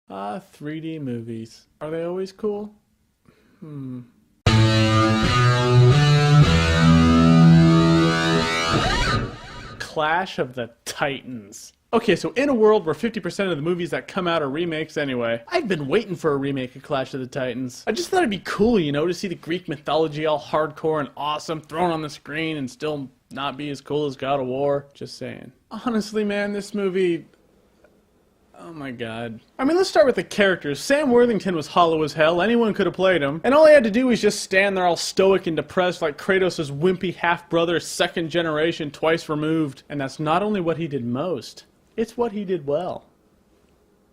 3D movies. Are they always cool? Clash of the Titans. Okay, so in a world where 50% of the movies that come out are remakes anyway, I've been waiting for a remake of Clash of the Titans. I just thought it'd be cool, you know, to see the Greek mythology all hardcore and awesome thrown on the screen and still not be as cool as God of War. Just saying. Honestly, man, this movie... Oh my god. I mean, let's start with the characters. Sam Worthington was hollow as hell. Anyone could have played him. And all he had to do was just stand there all stoic and depressed like Kratos' wimpy half-brother, second generation, twice removed. And that's not only what he did most, it's what he did well.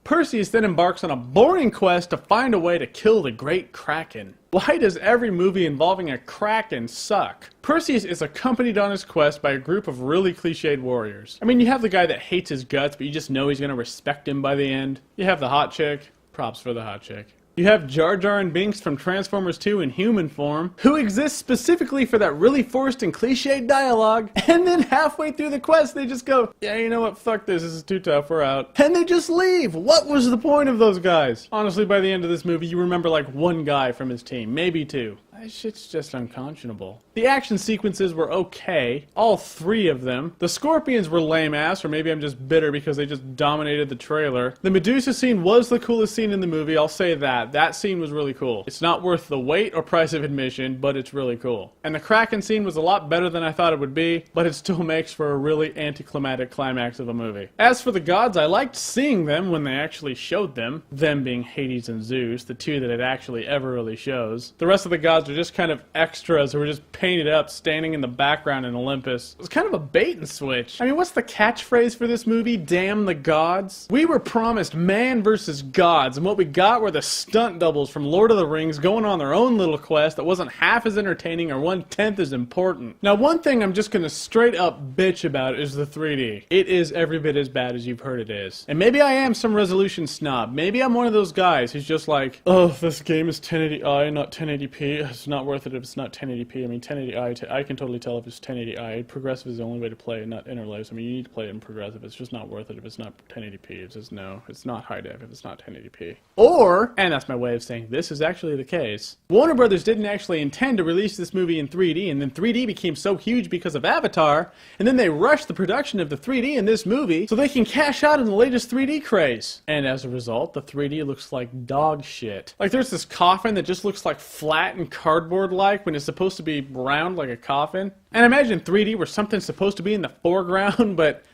Perseus then embarks on a boring quest to find a way to kill the great Kraken. Why does every movie involving a Kraken suck? Perseus is accompanied on his quest by a group of really cliched warriors. I mean, you have the guy that hates his guts, but you just know he's gonna respect him by the end. You have the hot chick. Props for the hot chick. You have Jar Jar and Binks from Transformers 2 in human form, who exists specifically for that really forced and cliched dialogue, and then halfway through the quest they just go, yeah, you know what, fuck this is too tough, we're out. And they just leave! What was the point of those guys? Honestly, by the end of this movie, you remember like one guy from his team, maybe two. That shit's just unconscionable. The action sequences were okay, all three of them. The Scorpions were lame ass, or maybe I'm just bitter because they just dominated the trailer. The Medusa scene was the coolest scene in the movie, I'll say that. That scene was really cool. It's not worth the wait or price of admission, but it's really cool. And the Kraken scene was a lot better than I thought it would be, but it still makes for a really anticlimactic climax of a movie. As for the gods, I liked seeing them when they actually showed them. Them being Hades and Zeus, the two that it actually ever really shows. The rest of the gods are just kind of extras who were just painted up standing in the background in Olympus. It was kind of a bait and switch. I mean, what's the catchphrase for this movie? Damn the gods? We were promised man versus gods, and what we got were the stunt doubles from Lord of the Rings going on their own little quest that wasn't half as entertaining or 1/10 as important. Now, one thing I'm just gonna straight up bitch about is the 3D. It is every bit as bad as you've heard it is. And maybe I am some resolution snob. Maybe I'm one of those guys who's just like, oh, this game is 1080i, not 1080p. It's not worth it if it's not 1080p. I mean, 1080i, I can totally tell if it's 1080i. Progressive is the only way to play it, not interlace. I mean, you need to play it in progressive. It's just not worth it if it's not 1080p. It's just no. It's not high def if it's not 1080p. Or, and that's my way of saying this is actually the case, Warner Brothers didn't actually intend to release this movie in 3D, and then 3D became so huge because of Avatar, and then they rushed the production of the 3D in this movie so they can cash out in the latest 3D craze. And as a result, the 3D looks like dog shit. Like, there's this coffin that just looks like flat and cardboard-like when it's supposed to be round like a coffin. And imagine 3D where something's supposed to be in the foreground, but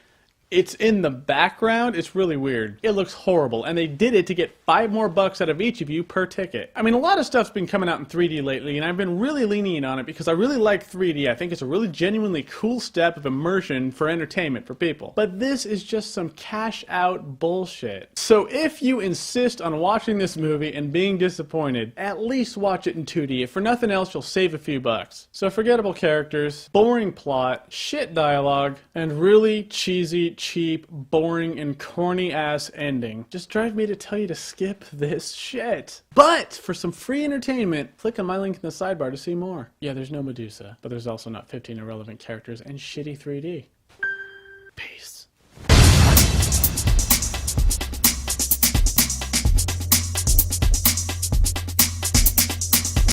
it's in the background. It's really weird. It looks horrible, and they did it to get $5 more out of each of you per ticket. I mean, a lot of stuff's been coming out in 3D lately, and I've been really lenient on it because I really like 3D. I think it's a really genuinely cool step of immersion for entertainment for people. But this is just some cash-out bullshit. So if you insist on watching this movie and being disappointed, at least watch it in 2D. If for nothing else, you'll save a few bucks. So forgettable characters, boring plot, shit dialogue, and really cheesy, cheap, boring, and corny-ass ending just drive me to tell you to skip this shit. But for some free entertainment, click on my link in the sidebar to see more. Yeah, there's no Medusa, but there's also not 15 irrelevant characters and shitty 3D.